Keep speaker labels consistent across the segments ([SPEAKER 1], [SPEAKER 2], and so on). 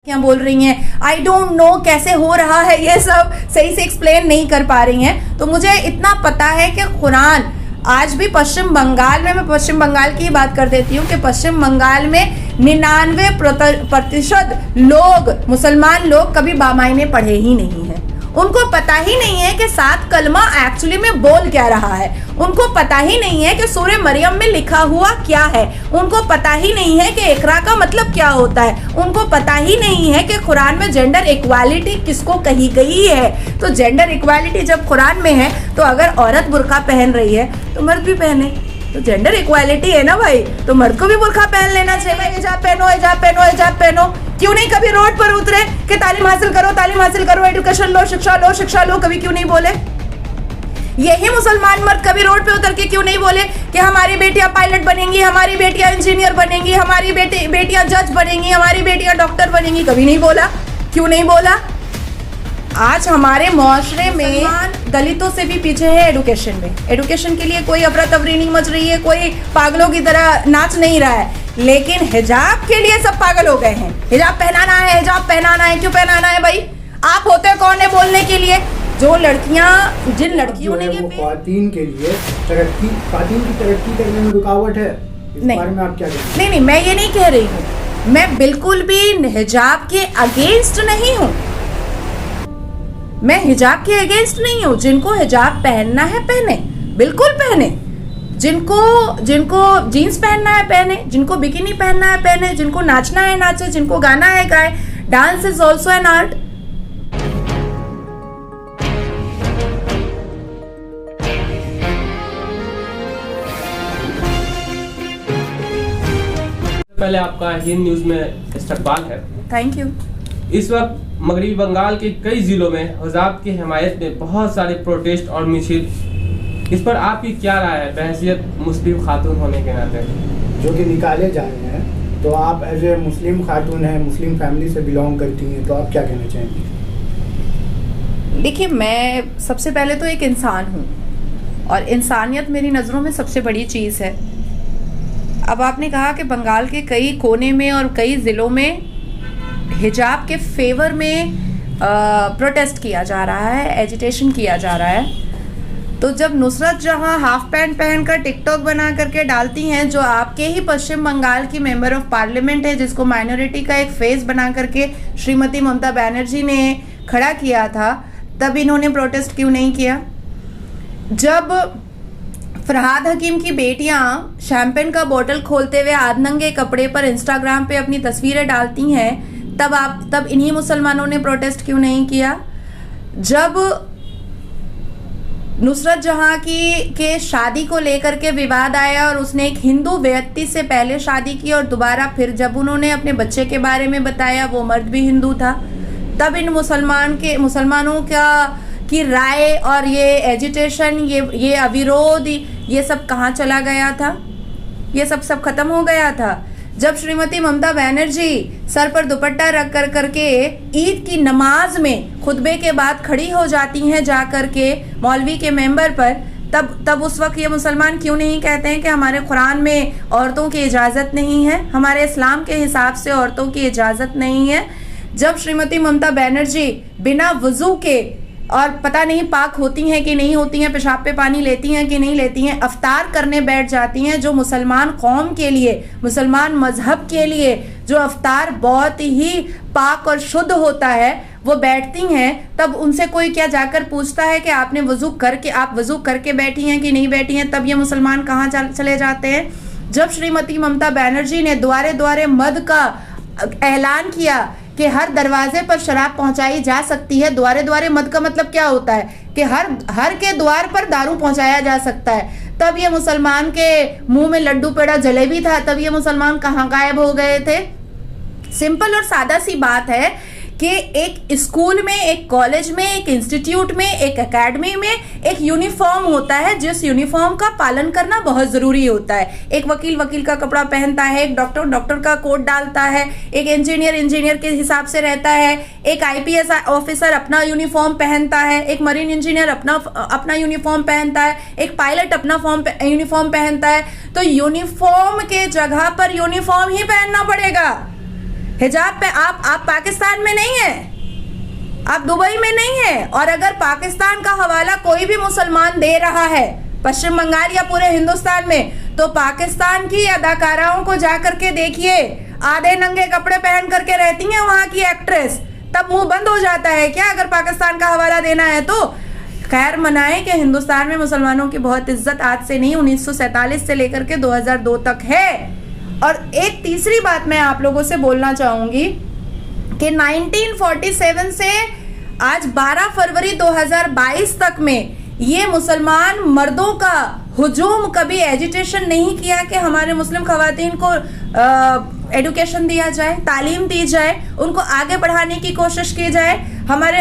[SPEAKER 1] क्या बोल रही हैं, आई डोंट नो कैसे हो रहा है, ये सब सही से एक्सप्लेन नहीं कर पा रही हैं। तो मुझे इतना पता है कि कुरान आज भी पश्चिम बंगाल में, मैं पश्चिम बंगाल की ही बात कर देती हूँ कि पश्चिम बंगाल में 99% लोग, मुसलमान लोग कभी बामायने पढ़े ही नहीं हैं। उनको पता ही नहीं है कि 7 कलमा एक्चुअली में बोल क्या रहा है। उनको पता ही नहीं है कि सूरह मरियम में लिखा हुआ क्या है। उनको पता ही नहीं है कि इकरा का मतलब क्या होता है। उनको पता ही नहीं है कि कुरान में जेंडर इक्वालिटी किसको कही गई है। तो जेंडर इक्वालिटी जब कुरान में है तो अगर औरत बुर्का पहन रही है तो मर्द भी पहने, तो जेंडर इक्वालिटी है ना भाई। तो मर्द को भी बुर्का पहन लेना चाहिए। हिजाब पहनो, हिजाब पहनो, हिजाब पहनो। क्यों नहीं कभी रोड पर उतरे कि तालीम हासिल करो, तालीम हासिल करो, एजुकेशन लो, शिक्षा लो, शिक्षा लो, कभी क्यों नहीं बोले? यही मुसलमान मर्द कभी रोड पे उतर के क्यों नहीं बोले कि हमारी बेटियां पायलट बनेंगी, हमारी बेटियां इंजीनियर बनेंगी, हमारी बेटियां जज बनेंगी, हमारी बेटियां डॉक्टर बनेंगी? कभी नहीं बोला। क्यों नहीं बोला? आज हमारे मुआशरे में दलितों से भी पीछे है एडुकेशन में। एडुकेशन के लिए कोई अफरा तफरी नहीं मच रही है, कोई पागलों की तरह नाच नहीं रहा है, लेकिन हिजाब के लिए सब पागल हो गए हैं। हिजाब पहनाना है, हिजाब पहनाना है। क्यों पहनाना है भाई? आप होते कौन है बोलने के लिए? जो लड़कियां, जिन लड़कियों ने ये
[SPEAKER 2] ख्वातीन के लिए तरक्की, ख्वातीन की तरक्की करने में रुकावट है, इस बारे में आप क्या कहेंगे?
[SPEAKER 1] नहीं, मैं ये नहीं कह रही हूँ। मैं बिल्कुल भी हिजाब के अगेंस्ट नहीं हूँ। मैं हिजाब के अगेंस्ट नहीं हूँ। जिनको हिजाब पहनना है पहने, बिल्कुल पहने। जिनको जीन्स पहनना है पहने, जिनको बिकिनी पहनना है पहने, जिनको नाचना है नाचे, जिनको गाना है गाए। Dance is also an art.
[SPEAKER 3] पहले आपका हिंद न्यूज में इस्तकबाल है।
[SPEAKER 1] Thank you.
[SPEAKER 3] इस वक्त मगरबी बंगाल के कई जिलों में हिजाब की हिमायत में बहुत सारे प्रोटेस्ट और मिছিল, इस पर आपकी क्या राय है बहैसियत मुस्लिम खातून होने के नाते?
[SPEAKER 2] जो कि निकाले जा रहे हैं, तो आप एज ए मुस्लिम खातून हैं, मुस्लिम फैमिली से बिलोंग करती हैं, तो आप क्या कहना चाहेंगी?
[SPEAKER 1] देखिए, मैं सबसे पहले तो एक इंसान हूँ और इंसानियत मेरी नज़रों में सबसे बड़ी चीज़ है। अब आपने कहा कि बंगाल के कई कोने में और कई ज़िलों में हिजाब के फेवर में प्रोटेस्ट किया जा रहा है, एजिटेशन किया जा रहा है। तो जब नुसरत जहां हाफ पैंट पहनकर टिकटॉक बना करके डालती हैं, जो आपके ही पश्चिम बंगाल की मेंबर ऑफ पार्लियामेंट है, जिसको माइनॉरिटी का एक फेस बना करके श्रीमती ममता बनर्जी ने खड़ा किया था, तब इन्होंने प्रोटेस्ट क्यों नहीं किया? जब फरहाद हकीम की बेटियां शैम्पेन का बोतल खोलते हुए आधनंगे कपड़े पर इंस्टाग्राम पे अपनी तस्वीरें डालती हैं, तब इन्हीं मुसलमानों ने प्रोटेस्ट क्यों नहीं किया? जब नुसरत जहां के शादी को लेकर के विवाद आया और उसने एक हिंदू व्यक्ति से पहले शादी की और दोबारा फिर जब उन्होंने अपने बच्चे के बारे में बताया, वो मर्द भी हिंदू था, तब इन मुसलमानों की राय और ये एजिटेशन, ये अविरोध, ये सब कहाँ चला गया था? ये सब खत्म हो गया था जब श्रीमती ममता बनर्जी सर पर दुपट्टा रख करके ईद की नमाज में खुतबे के बाद खड़ी हो जाती हैं जा करके मौलवी के मेंबर पर। तब उस वक्त ये मुसलमान क्यों नहीं कहते हैं कि हमारे कुरान में औरतों की इजाज़त नहीं है, हमारे इस्लाम के हिसाब से औरतों की इजाज़त नहीं है? जब श्रीमती ममता बनर्जी बिना वजू के, और पता नहीं पाक होती हैं कि नहीं होती हैं, पेशाब पे पानी लेती हैं कि नहीं लेती हैं, अफ्तार करने बैठ जाती हैं, जो मुसलमान कौम के लिए, मुसलमान मजहब के लिए जो अफ्तार बहुत ही पाक और शुद्ध होता है, वो बैठती हैं, तब उनसे कोई क्या जाकर पूछता है कि आप वजू करके बैठी हैं कि नहीं बैठी हैं? तब ये मुसलमान कहाँ चले जाते हैं? जब श्रीमती ममता बनर्जी ने द्वारे द्वारे मद का ऐलान किया कि हर दरवाजे पर शराब पहुंचाई जा सकती है, द्वारे द्वारे मद का मतलब क्या होता है कि हर के द्वार पर दारू पहुंचाया जा सकता है, तब ये मुसलमान के मुंह में लड्डू पेड़ा जलेबी था, तब ये मुसलमान कहाँ गायब हो गए थे? सिंपल और सादा सी बात है कि एक स्कूल में, एक कॉलेज में, एक इंस्टीट्यूट में, एक एकेडमी में एक यूनिफॉर्म होता है, जिस यूनिफॉर्म का पालन करना बहुत जरूरी होता है। एक वकील का कपड़ा पहनता है, एक डॉक्टर का कोट डालता है, एक इंजीनियर के हिसाब से रहता है, एक IPS ऑफिसर अपना यूनिफॉर्म पहनता है, एक मरीन इंजीनियर अपना यूनिफॉर्म पहनता है, एक पायलट अपना यूनिफॉर्म पहनता है। तो यूनिफॉर्म के जगह पर यूनिफॉर्म ही पहनना पड़ेगा। हिजाब पे आप पाकिस्तान में नहीं है, आप दुबई में नहीं है। और अगर पाकिस्तान का हवाला कोई भी मुसलमान दे रहा है पश्चिम बंगाल या पूरे हिंदुस्तान में, तो पाकिस्तान की अदाकाराओं को जाकर के देखिए, आधे नंगे कपड़े पहन करके रहती हैं वहां की एक्ट्रेस, तब मुंह बंद हो जाता है क्या अगर पाकिस्तान का हवाला देना है तो? खैर मनाए कि हिंदुस्तान में मुसलमानों की बहुत इज्जत आज से नहीं 1947 से लेकर के 2002 तक है। और एक तीसरी बात मैं आप लोगों से बोलना चाहूंगी कि 1947 से आज 12 फरवरी 2022 तक में ये मुसलमान मर्दों का हुजूम कभी एजिटेशन नहीं किया कि हमारे मुस्लिम खवातीन को एडुकेशन दिया जाए, तालीम दी जाए, उनको आगे बढ़ाने की कोशिश की जाए। हमारे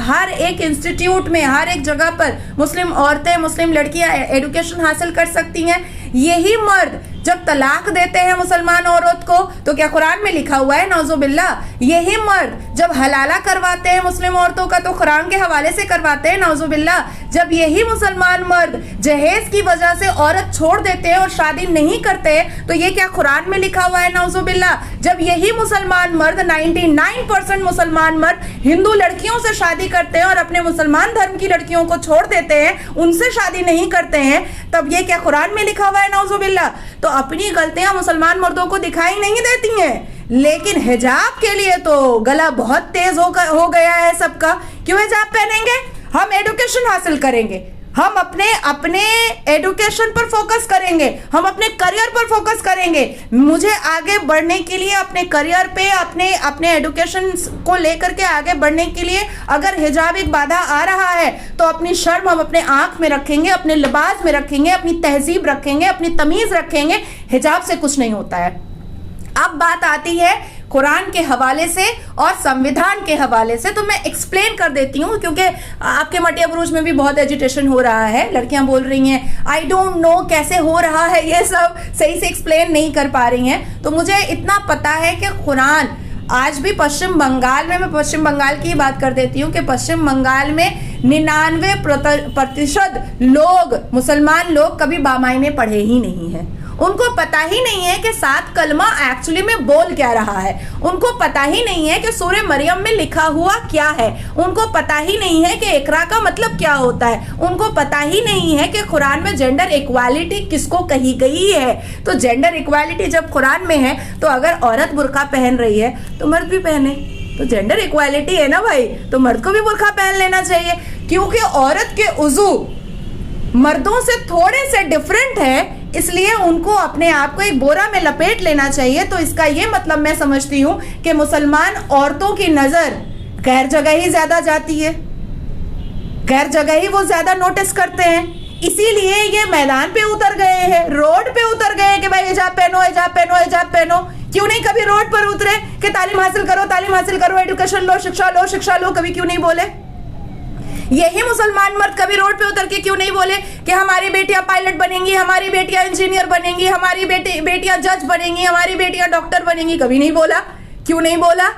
[SPEAKER 1] हर एक इंस्टीट्यूट में, हर एक जगह पर मुस्लिम औरतें, मुस्लिम लड़कियां एडुकेशन हासिल कर सकती हैं। यही मर्द जब तलाक देते हैं मुसलमान औरत को, तो क्या कुरान में लिखा हुआ है नौजुबिल्ला? यही मर्द जब हलाला करवाते हैं मुस्लिम औरतों का, तो कुरान के हवाले से करवाते हैं नौजुबिल्ला। जब यही मुसलमान मर्द जहेज की वजह से औरत छोड़ देते हैं और शादी नहीं करते, तो ये क्या कुरान में लिखा हुआ है नौजुबिल्ला? जब यही मुसलमान मर्द 99% मुसलमान मर्द हिंदू लड़कियों से शादी करते हैं और अपने मुसलमान धर्म की लड़कियों को छोड़ देते हैं, उनसे शादी नहीं करते हैं, तब ये क्या कुरान में लिखा हुआ है नौजुबिल्ला? तो अपनी गलतियां मुसलमान मर्दों को दिखाई नहीं देती हैं, लेकिन हिजाब के लिए तो गला बहुत तेज हो गया है सबका। क्यों हिजाब पहनेंगे? हम एडुकेशन हासिल करेंगे, हम अपने एडुकेशन पर फोकस करेंगे, हम अपने करियर पर फोकस करेंगे। मुझे आगे बढ़ने के लिए अपने करियर पे, अपने एडुकेशन को लेकर के आगे बढ़ने के लिए अगर हिजाब एक बाधा आ रहा है, तो अपनी शर्म हम अपने आंख में रखेंगे, अपने लिबास में रखेंगे, अपनी तहजीब रखेंगे, अपनी तमीज रखेंगे। हिजाब से कुछ नहीं होता है। अब बात आती है कुरान के हवाले से और संविधान के हवाले से, तो मैं एक्सप्लेन कर देती हूँ, क्योंकि आपके मटिया बुरुज में भी बहुत एजिटेशन हो रहा है। लड़कियां बोल रही हैं आई डोंट नो कैसे हो रहा है, ये सब सही से एक्सप्लेन नहीं कर पा रही हैं। तो मुझे इतना पता है कि कुरान आज भी पश्चिम बंगाल में, मैं पश्चिम बंगाल की बात कर देती हूँ कि पश्चिम बंगाल में 99% लोग, मुसलमान लोग कभी बामायने पढ़े ही नहीं हैं। उनको पता ही नहीं है कि 7 कलमा एक्चुअली में बोल क्या रहा है, उनको पता ही नहीं है कि सूरह मरियम में लिखा हुआ क्या है, उनको पता ही नहीं है कि इकरा का मतलब क्या होता है, उनको पता ही नहीं है कि कुरान में जेंडर इक्वालिटी किसको कही गई है। तो जेंडर इक्वालिटी जब कुरान में है, तो अगर औरत बुर्का पहन रही है तो मर्द भी पहने, तो जेंडर इक्वालिटी है ना भाई, तो मर्द को भी बुर्का पहन लेना चाहिए। क्योंकि औरत के उज़ू मर्दों से थोड़े से डिफरेंट है, इसलिए उनको अपने आप को एक बोरा में लपेट लेना चाहिए। तो इसका ये मतलब मैं समझती हूँ कि मुसलमान औरतों की नजर गैर जगह ही ज्यादा जाती है, गैर जगह ही वो ज्यादा नोटिस करते हैं, इसीलिए ये मैदान पे उतर गए हैं, रोड पे उतर गए हैं कि भाई हिजाब पहनो, हिजाब पहनो, हिजाब पहनो। क्यों नहीं कभी रोड पर उतरे कि तालीम हासिल करो, तालीम हासिल करो, एजुकेशन लो, शिक्षा लो, शिक्षा लो? कभी क्यों नहीं बोले? यही मुसलमान मर्द कभी रोड पे उतर के क्यों नहीं बोले कि हमारी बेटियां पायलट बनेंगी, हमारी बेटियां इंजीनियर बनेंगी, हमारी बेटियां जज बनेंगी, हमारी बेटियां डॉक्टर बनेंगी? कभी नहीं बोला। क्यों नहीं बोला?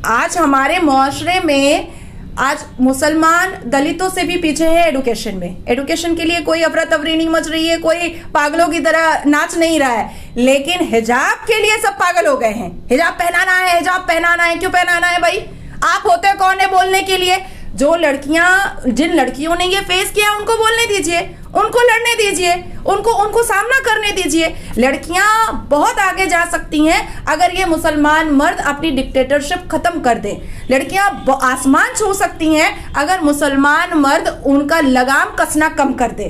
[SPEAKER 1] आज हमारे मुआशरे में आज मुसलमान दलितों से भी पीछे है एडुकेशन में। एडुकेशन के लिए कोई अफरा तफरी नहीं मच रही है, कोई पागलों की तरह नाच नहीं रहा है, लेकिन हिजाब के लिए सब पागल हो गए हैं। हिजाब पहनाना है, हिजाब पहनाना है। क्यों पहनाना है भाई? आप होते कौन है बोलने के लिए? जो लड़कियां, जिन लड़कियों ने ये फेस किया उनको बोलने दीजिए, उनको लड़ने दीजिए, उनको सामना करने दीजिए। लड़कियां बहुत आगे जा सकती हैं अगर ये मुसलमान मर्द अपनी डिक्टेटरशिप खत्म कर दें। लड़कियां आसमान छू सकती हैं अगर मुसलमान मर्द उनका लगाम कसना कम कर दे।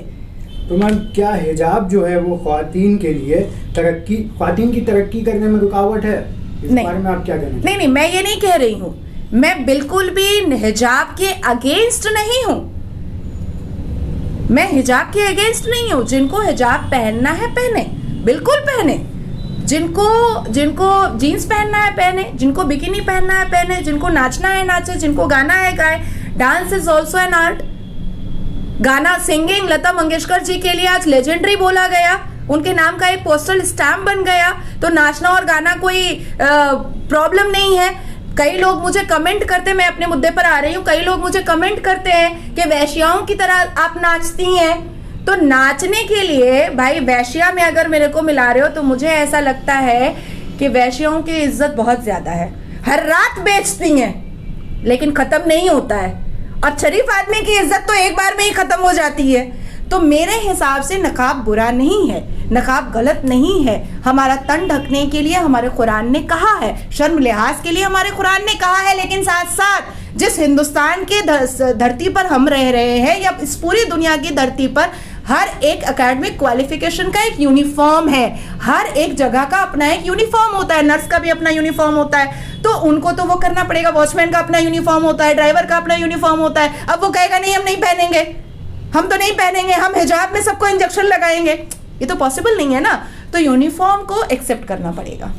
[SPEAKER 2] तो मैम, क्या हिजाब जो है वो ख्वातीन के लिए ख्वातीन की तरक्की करने में रुकावट है? इस बारे में आप क्या कहना चाहते हैं?
[SPEAKER 1] नहीं, मैं ये नहीं कह रही हूँ, मैं बिल्कुल भी हिजाब के अगेंस्ट नहीं हूं। मैं हिजाब के अगेंस्ट नहीं हूं। जिनको हिजाब पहनना है पहने, बिल्कुल पहने। जिनको जीन्स पहनना है पहने, जिनको बिकिनी पहनना है पहने, जिनको नाचना है नाचे, जिनको गाना है गाए। Dance is also an art. गाना, सिंगिंग लता मंगेशकर जी के लिए आज लेजेंडरी बोला गया, उनके नाम का एक पोस्टल स्टैम्प बन गया। तो नाचना और गाना कोई प्रॉब्लम नहीं है। कई लोग मुझे कमेंट करते, मैं अपने मुद्दे पर आ रही हूँ, कई लोग मुझे कमेंट करते हैं कि वैश्याओं की तरह आप नाचती हैं। तो नाचने के लिए भाई, वैश्या में अगर मेरे को मिला रहे हो तो मुझे ऐसा लगता है कि वैश्यों की इज्जत बहुत ज्यादा है, हर रात बेचती हैं लेकिन खत्म नहीं होता है, और शरीफ आदमी की इज्जत तो एक बार में ही खत्म हो जाती है। तो मेरे हिसाब से नकाब बुरा नहीं है, नकाब गलत नहीं है। हमारा तन ढकने के लिए हमारे कुरान ने कहा है, शर्म लिहाज के लिए हमारे कुरान ने कहा है, लेकिन साथ साथ जिस हिंदुस्तान के धरती पर हम रह रहे हैं या इस पूरी दुनिया की धरती पर हर एक एकेडमिक क्वालिफिकेशन का एक यूनिफॉर्म है, हर एक जगह का अपना एक यूनिफॉर्म होता है। नर्स का भी अपना यूनिफॉर्म होता है, तो उनको तो वो करना पड़ेगा। वॉचमैन का अपना यूनिफॉर्म होता है, ड्राइवर का अपना यूनिफॉर्म होता है। अब वो कहेगा नहीं हम नहीं पहनेंगे, हम तो नहीं पहनेंगे, हम हिजाब में सबको इंजेक्शन लगाएंगे, ये तो पॉसिबल नहीं है ना। तो यूनिफॉर्म को एक्सेप्ट करना पड़ेगा।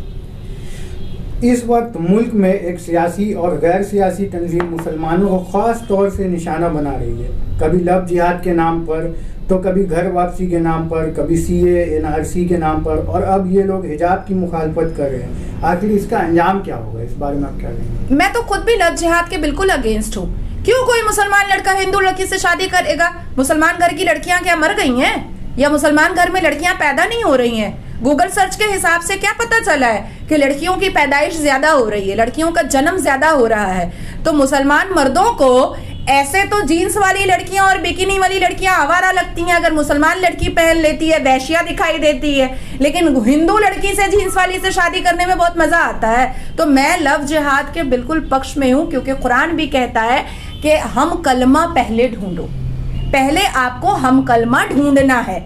[SPEAKER 2] इस वक्त मुल्क में एक सियासी और गैर सियासी तंजीम मुसलमानों को ख़ास तौर से निशाना बना रही है, कभी लव जिहाद के नाम पर, तो कभी घर वापसी के नाम पर, कभी CA NRC के नाम पर, और अब ये लोग हिजाब की मुखालफत कर रहे हैं। आखिर इसका अंजाम क्या होगा, इस बारे में आप क्या कहेंगे?
[SPEAKER 1] मैं तो खुद भी लव जिहाद के बिल्कुल अगेंस्ट हूँ। क्यों कोई मुसलमान लड़का हिंदू लड़की से शादी करेगा? मुसलमान घर की लड़कियां क्या मर गई हैं, या मुसलमान घर में लड़कियां पैदा नहीं हो रही हैं? गूगल सर्च के हिसाब से क्या पता चला है कि लड़कियों की पैदाइश ज्यादा हो रही है, लड़कियों का जन्म ज्यादा हो रहा है। तो मुसलमान मर्दों को ऐसे तो जीन्स वाली लड़कियां और बिकिनी वाली लड़कियां आवारा लगती हैं, अगर मुसलमान लड़की पहन लेती है वैश्या दिखाई देती है, लेकिन हिंदू लड़की से जीन्स वाली से शादी करने में बहुत मजा आता है। तो मैं लव जिहाद के बिल्कुल पक्ष में हूँ, क्योंकि कुरान भी कहता है कि हम कलमा पहले ढूंढो, पहले आपको हम कलमा ढूंढना है।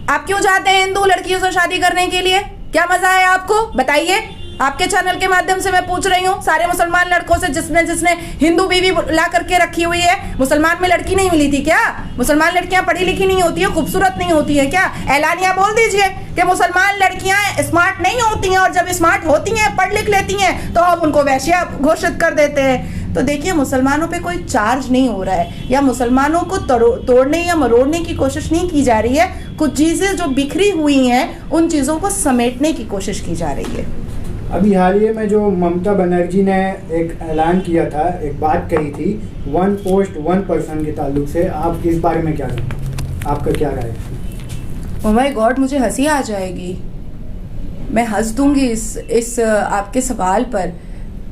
[SPEAKER 1] आप क्यों जाते हैं हिंदू लड़कियों से शादी करने के लिए? क्या मजा है आपको, बताइए। आपके चैनल के माध्यम से मैं पूछ रही हूँ सारे मुसलमान लड़कों से, जिसने हिंदू बीवी ला करके रखी हुई है, मुसलमान में लड़की नहीं मिली थी क्या? मुसलमान लड़कियां पढ़ी लिखी नहीं होती है, खूबसूरत नहीं होती है क्या? ऐलानिया बोल दीजिए कि मुसलमान लड़कियां स्मार्ट नहीं होती हैं, और जब स्मार्ट होती हैं, पढ़ लिख लेती हैं, तो हम उनको वैश्या घोषित कर देते हैं। तो देखिए, मुसलमानों पे कोई चार्ज नहीं हो रहा है, या मुसलमानों को तोड़ने या मरोड़ने की कोशिश नहीं की जा रही है। कुछ चीजें जो बिखरी हुई हैं उन चीजों को समेटने की कोशिश की जा रही है।
[SPEAKER 2] अभी हाल ही में जो ममता बनर्जी ने एक ऐलान किया था, एक बात कही थी, 1 पोस्ट 1 पर्सन के ताल्लुक से, आप इस बारे में क्या कहें, आपका क्या राय है?
[SPEAKER 1] ओह माय गॉड, मुझे हंसी आ जाएगी, मैं हंस दूंगी इस आपके सवाल पर।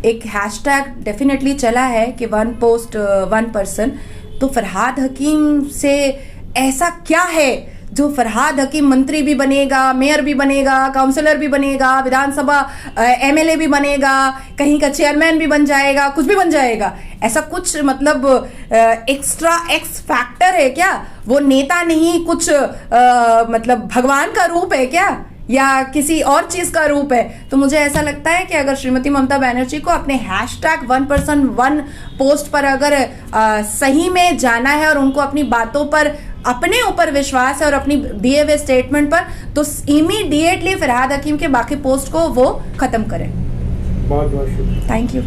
[SPEAKER 1] एक हैशटैग डेफिनेटली चला है कि 1 पोस्ट 1 पर्सन, तो फरहाद हकीम से ऐसा क्या है जो फरहाद हकीम मंत्री भी बनेगा, मेयर भी बनेगा, काउंसलर भी बनेगा, विधानसभा MLA भी बनेगा, कहीं का चेयरमैन भी बन जाएगा, कुछ भी बन जाएगा? ऐसा कुछ मतलब एक्स्ट्रा एक्स फैक्टर है क्या? वो नेता नहीं, कुछ मतलब भगवान का रूप है क्या, या किसी और चीज का रूप है? तो मुझे ऐसा लगता है कि अगर श्रीमती ममता बनर्जी को अपने हैशटैग 1 पर्सन 1 पोस्ट पर अगर सही में जाना है, और उनको अपनी बातों पर, अपने ऊपर विश्वास है और अपनी दिए हुए स्टेटमेंट पर, तो इमीडिएटली फरहाद हकीम के बाकी पोस्ट को वो खत्म करें।
[SPEAKER 2] बहुत बहुत शुक्रिया,
[SPEAKER 1] थैंक यू।